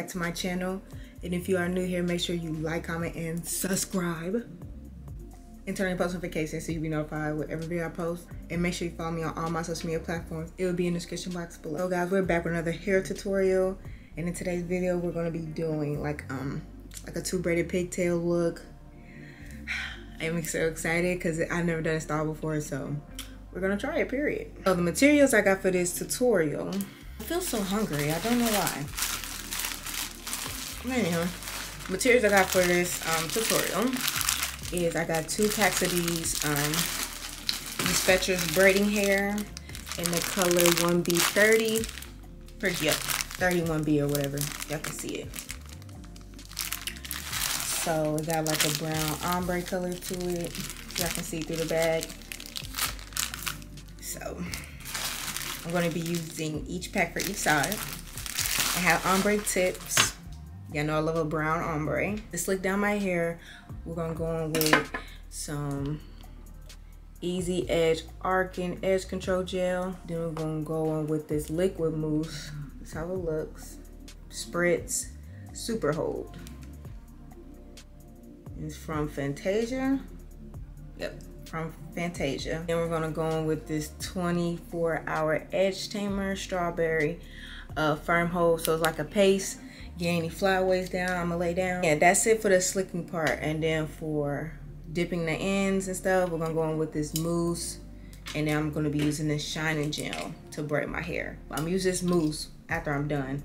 To my channel, and if you are new here, make sure you like, comment, and subscribe, and turn on post notifications so you'll be notified with every video I post. And make sure you follow me on all my social media platforms. It will be in the description box below. Guys, we're back with another hair tutorial, and in today's video we're going to be doing like a 2 braided pigtail look. I'm so excited because I've never done a style before, so we're gonna try it, period. So the materials I got for this tutorial, I feel so hungry, I don't know why. Anyhow, materials I got for this tutorial is I got 2 packs of these Spetra's braiding hair in the color 1B30, or yep, 31B or whatever, y'all can see it. So it got like a brown ombre color to it, y'all can see through the bag. So I'm going to be using each pack for each side. I have ombre tips. Y'all know I love a brown ombre. To slick down my hair, we're gonna go on with some Easy Edge Arcing Edge Control Gel. Then we're gonna go on with this liquid mousse. That's how it looks. Spritz Super Hold. It's from Fantasia. Yep, from Fantasia. Then we're gonna go on with this 24-hour Edge Tamer Strawberry Firm Hold. So it's like a paste. Get any flyaways down, I'm gonna lay down. Yeah, that's it for the slicking part. And then for dipping the ends and stuff, we're gonna go in with this mousse. And then I'm gonna be using this shining gel to braid my hair. I'm gonna use this mousse after I'm done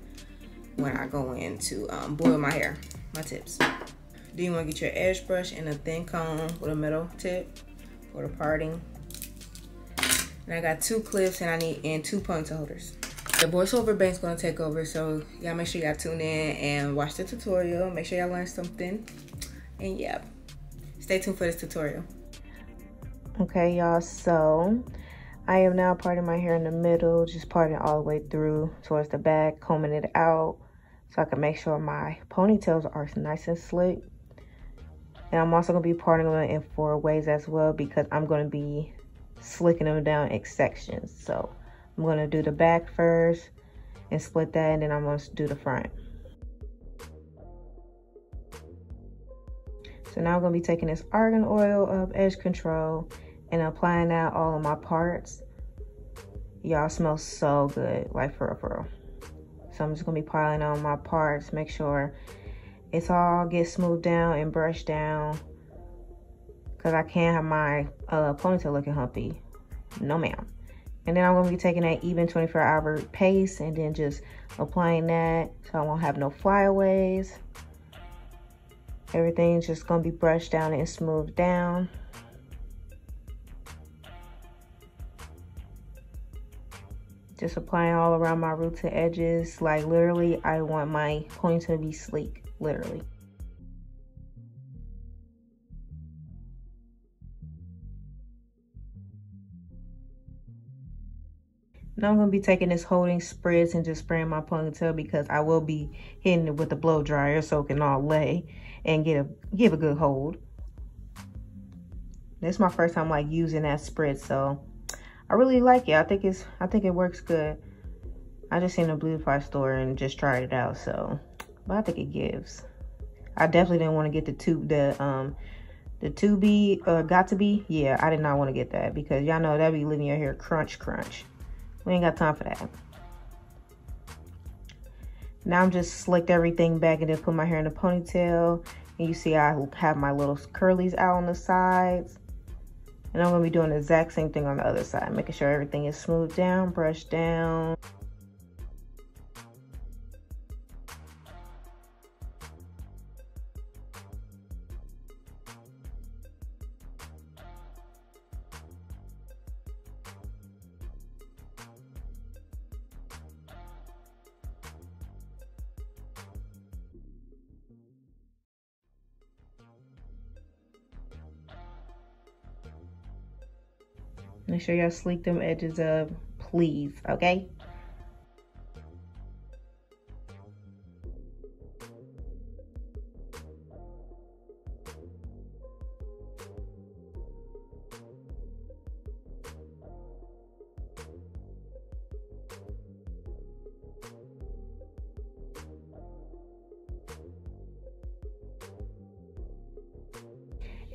when I go in to boil my hair, my tips. Then you wanna get your edge brush and a thin comb with a metal tip for the parting. And I got 2 clips and 2 ponytail holders. The voiceover bank's gonna take over, so y'all make sure y'all tune in and watch the tutorial. Make sure y'all learn something. And yeah, stay tuned for this tutorial. Okay, y'all, so I am now parting my hair in the middle, just parting it all the way through towards the back, combing it out so I can make sure my ponytails are nice and slick. And I'm also gonna be parting them in 4 ways as well because I'm gonna be slicking them down in sections. So I'm going to do the back first and split that, and then I'm going to do the front. So now I'm going to be taking this argan oil of Edge Control and applying that all on my parts. Y'all smell so good, like for real, for real. So I'm just going to be piling on my parts, make sure it's all get smoothed down and brushed down, because I can't have my ponytail looking humpy. No ma'am. And then I'm going to be taking that even 24-hour paste and then just applying that so I won't have no flyaways. Everything's just going to be brushed down and smoothed down. Just applying all around my roots and edges. Like literally, I want my ponytail to be sleek, literally. Now I'm going to be taking this holding spritz and just spraying my ponytail because I will be hitting it with a blow dryer so it can all lay and give a good hold. This is my first time like using that spritz, so I really like it. I think it works good. I just seen a Beautify store and just tried it out, so but I think it gives. I definitely didn't want to get the 2B got to be. Yeah, I did not want to get that because y'all know that be leaving your hair crunch. We ain't got time for that. Now I'm just slicked everything back and then put my hair in a ponytail. And you see I have my little curlies out on the sides. And I'm going to be doing the exact same thing on the other side. Making sure everything is smoothed down, brushed down. Make sure y'all sleek them edges up, please, okay?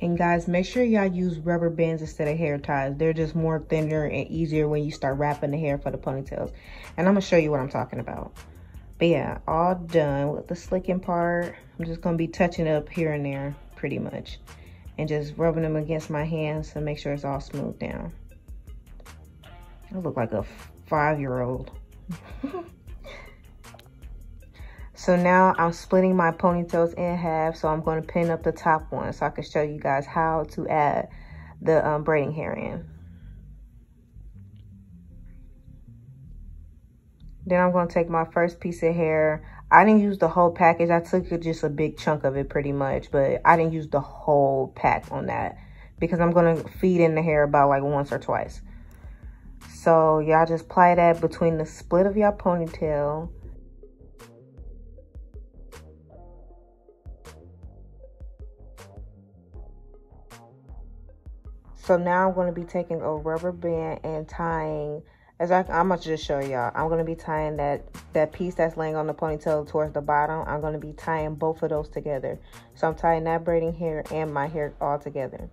And guys, make sure y'all use rubber bands instead of hair ties. They're just more thinner and easier when you start wrapping the hair for the ponytails. And I'm gonna show you what I'm talking about. But yeah, all done with the slicking part. I'm just gonna be touching up here and there pretty much. And just rubbing them against my hands to make sure it's all smoothed down. I look like a 5-year-old. So now I'm splitting my ponytails in half, so I'm going to pin up the top one so I can show you guys how to add the braiding hair in. Then I'm going to take my first piece of hair. I didn't use the whole package. I took just a big chunk of it pretty much, but I didn't use the whole pack on that because I'm going to feed in the hair about like once or twice. So y'all just apply that between the split of y'all ponytail. So now I'm going to be taking a rubber band and tying, I'm going to just show y'all. I'm going to be tying that piece that's laying on the ponytail towards the bottom. I'm going to be tying both of those together. So I'm tying that braiding hair and my hair all together.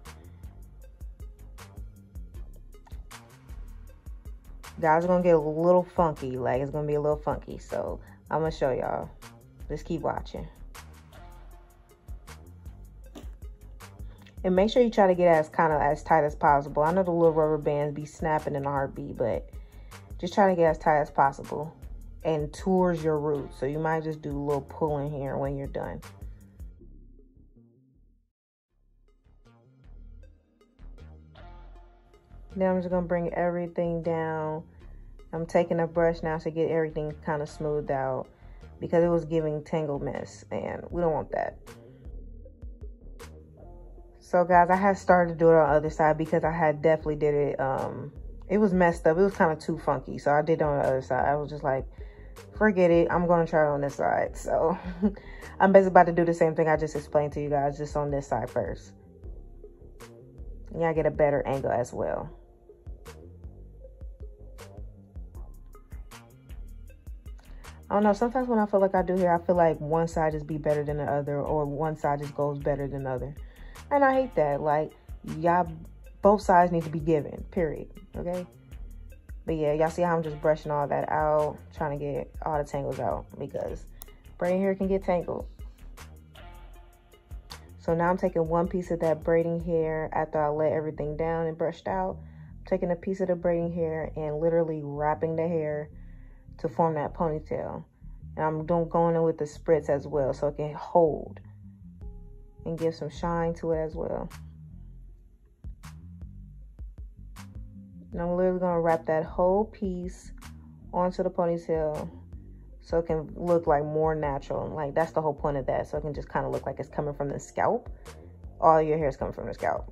Guys, it's going to get a little funky. Like, it's going to be a little funky. So I'm going to show y'all. Just keep watching. And make sure you try to get as tight as possible. I know the little rubber bands be snapping in a heartbeat, but just try to get as tight as possible and towards your roots. So you might just do a little pulling here when you're done. Now I'm just gonna bring everything down. I'm taking a brush now to get everything kind of smoothed out because it was giving tangle mess and we don't want that. So guys, I had started to do it on the other side because I had definitely did it. It was messed up. It was kind of too funky. So I did it on the other side. I was just like, forget it. I'm going to try it on this side. So I'm basically about to do the same thing I just explained to you guys, just on this side first. And y'all get a better angle as well. I don't know, sometimes when I feel like I do here, I feel like one side just be better than the other, or one side just goes better than the other. And I hate that. Like, y'all, both sides need to be given, period, okay? But yeah, y'all see how I'm just brushing all that out, trying to get all the tangles out, because braiding hair can get tangled. So now I'm taking one piece of that braiding hair after I let everything down and brushed out. I'm taking a piece of the braiding hair and literally wrapping the hair to form that ponytail. And I'm going in with the spritz as well so it can hold and give some shine to it as well. And I'm literally going to wrap that whole piece onto the ponytail so it can look like more natural. And like, that's the whole point of that. So it can just kind of look like it's coming from the scalp. All your hair is coming from the scalp.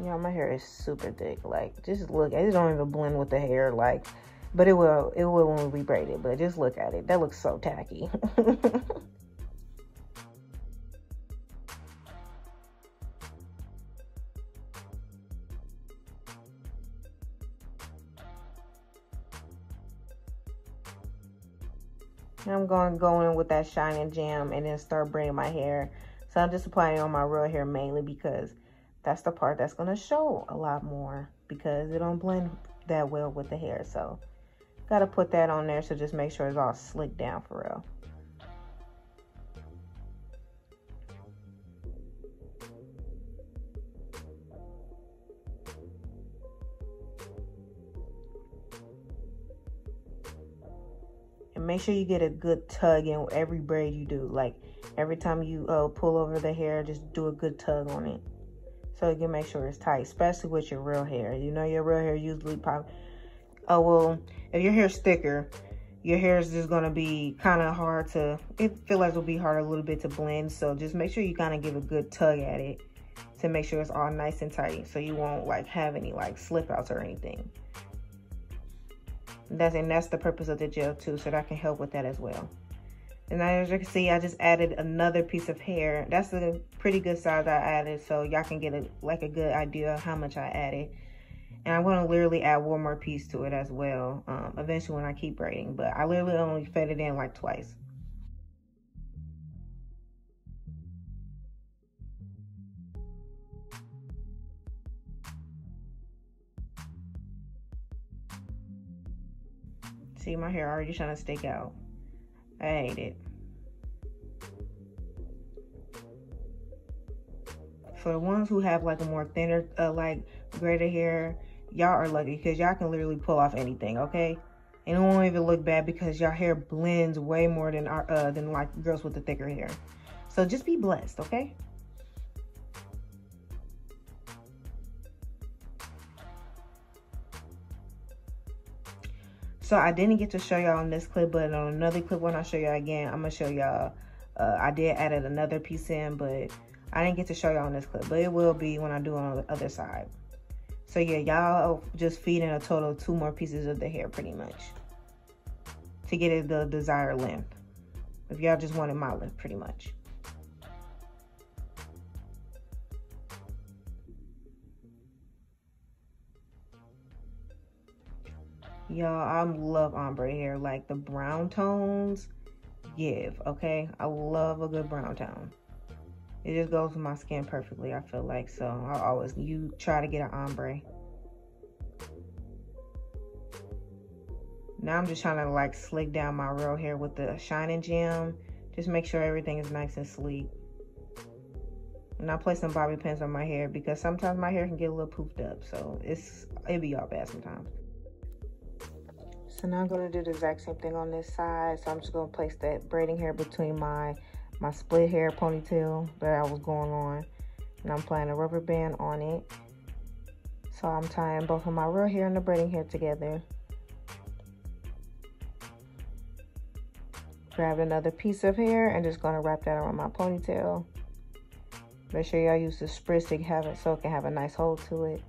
Yeah, my hair is super thick. Like, just look, it don't even blend with the hair. Like, but it will when we braid it. But just look at it. That looks so tacky. I'm going to go in with that Shine Jam and then start braiding my hair. So I'm just applying it on my real hair mainly because that's the part that's going to show a lot more because it don't blend that well with the hair. So got to put that on there, so just make sure it's all slicked down for real. And make sure you get a good tug in every braid you do. Like every time you pull over the hair, just do a good tug on it so you can make sure it's tight, especially with your real hair. You know your real hair usually pop. Oh, well, if your hair's thicker, your hair is just going to be kind of hard to, it feel like it'll be hard a little bit to blend. So just make sure you kind of give a good tug at it to make sure it's all nice and tight, so you won't like have any like slip outs or anything. That's the purpose of the gel too, so that can help with that as well. And as you can see, I just added another piece of hair. That's a pretty good size I added, so y'all can get a good idea of how much I added. And I'm going to literally add one more piece to it as well, eventually when I keep braiding. But I literally only fed it in like twice. See, my hair already trying to stick out. I hate it. For the ones who have like a more thinner, like braided hair, y'all are lucky because y'all can literally pull off anything, okay? And it won't even look bad because y'all hair blends way more than like girls with the thicker hair. So just be blessed, okay? So I didn't get to show y'all on this clip, but on another clip when I show y'all again, I'm gonna show y'all. I did added another piece in, but I didn't get to show y'all on this clip, but it will be when I do it on the other side. So yeah, y'all just feed in a total of 2 more pieces of the hair pretty much to get it the desired length. If y'all just wanted my length pretty much. Y'all, I love ombre hair. Like the brown tones give, okay? I love a good brown tone. It just goes with my skin perfectly, I feel like. So you try to get an ombre. Now I'm just trying to like slick down my real hair with the shining gem. Just make sure everything is nice and sleek. And I play some bobby pins on my hair because sometimes my hair can get a little poofed up. So it be all bad sometimes. So now I'm going to do the exact same thing on this side. So I'm just going to place that braiding hair between my split hair ponytail that I was going on. And I'm applying a rubber band on it. So I'm tying both of my real hair and the braiding hair together. Grab another piece of hair and just going to wrap that around my ponytail. Make sure y'all use the spritz to have it so it can have a nice hold to it.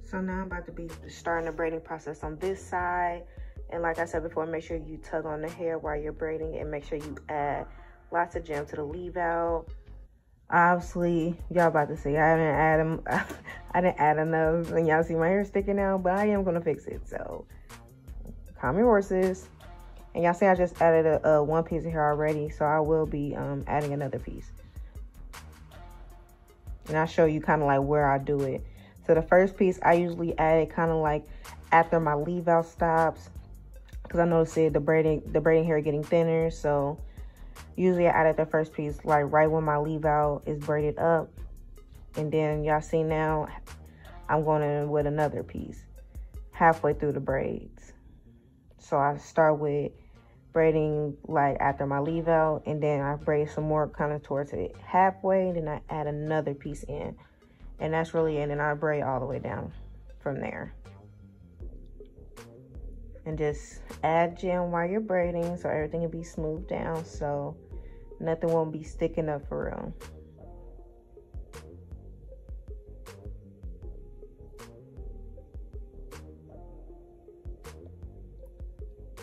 So now I'm about to be starting the braiding process on this side. And like I said before, make sure you tug on the hair while you're braiding and make sure you add lots of gem to the leave out. Obviously, y'all about to see, I didn't add enough and y'all see my hair sticking out, but I am gonna fix it. So calm your horses. And y'all see I just added a 1 piece of hair already, so I will be adding another piece. And I'll show you kind of like where I do it. So the first piece I usually add it kind of like after my leave out stops, because I noticed the braiding hair getting thinner. So usually I added the first piece like right when my leave out is braided up, and then y'all see now I'm going in with another piece halfway through the braids. So I start with braiding like after my leave out, and then I braid some more kind of towards it halfway, then I add another piece in. And that's really it, and I braid all the way down from there. And just add gem while you're braiding so everything will be smoothed down so nothing won't be sticking up for real.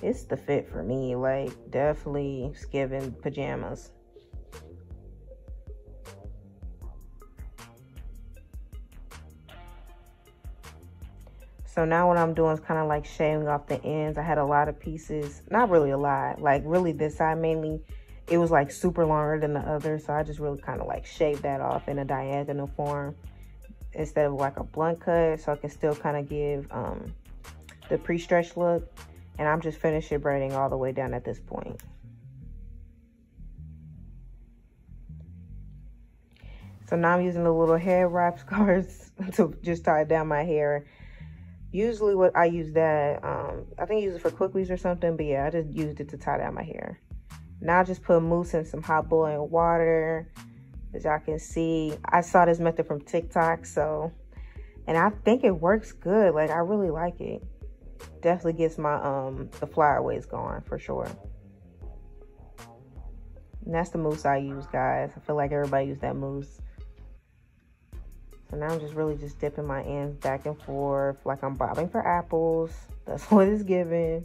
It's the fit for me, like definitely giving pajamas. So now what I'm doing is kind of like shaving off the ends. I had a lot of pieces, not really a lot, like really this side mainly, it was like super longer than the other. So I just really kind of like shaved that off in a diagonal form. instead of like a blunt cut, so I can still kind of give the pre-stretch look. And I'm just finishing braiding all the way down at this point. So now I'm using the little hair wrap scarves to just tie down my hair. Usually what I use that, I think I use it for quickies or something, but yeah, I just used it to tie down my hair. Now I just put mousse in some hot boiling water. As y'all can see, I saw this method from TikTok, so, and I think it works good. Like, I really like it. Definitely gets my, the flyaways going for sure. And that's the mousse I use, guys. I feel like everybody use that mousse. So now I'm just really just dipping my ends back and forth like I'm bobbing for apples. That's what it's giving.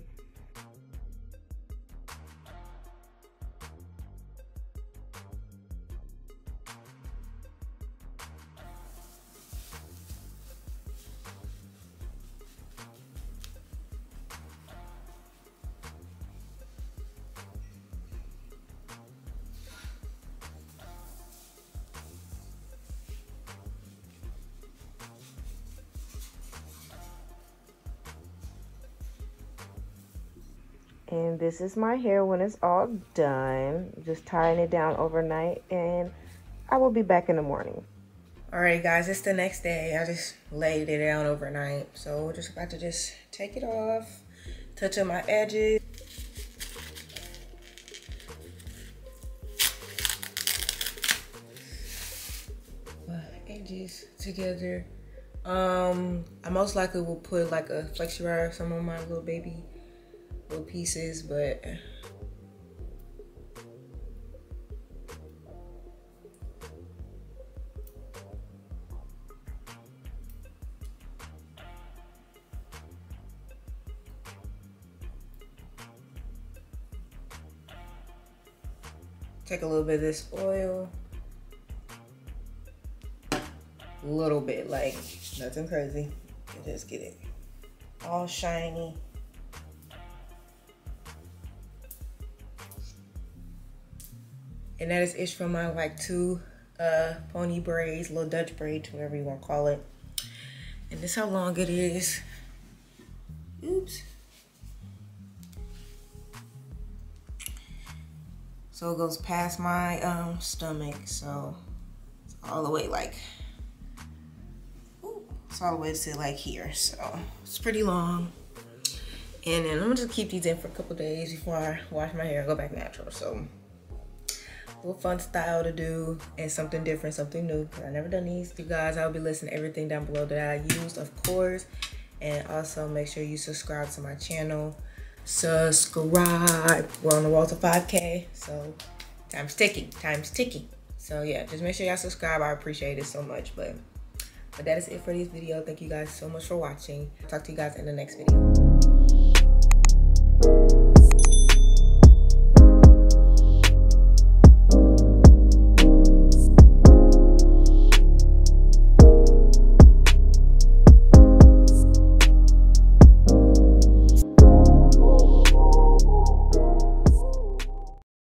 And this is my hair when it's all done. Just tying it down overnight, and I will be back in the morning. Alright guys, it's the next day. I just laid it down overnight. So we're just about to just take it off, touch up my edges. My edges together. I most likely will put like a flexi rod or some on my little baby little pieces, but take a little bit of this oil, a little bit, like nothing crazy, and just get it all shiny. And that is it from my like two pony braids, little Dutch braids, whatever you want to call it. And this is how long it is. Oops. So it goes past my stomach, so it's all the way like, ooh, it's all the way to like here. So it's pretty long. And then I'm gonna just keep these in for a couple days before I wash my hair and go back natural. So a little fun style to do and something different, something new, because I've never done these. You guys, I'll be listing everything down below that I used, of course. And also make sure you subscribe to my channel. Subscribe. We're on the road to 5K, so time's ticking, time's ticking. So yeah, just make sure y'all subscribe. I appreciate it so much. But that is it for this video. Thank you guys so much for watching. Talk to you guys in the next video.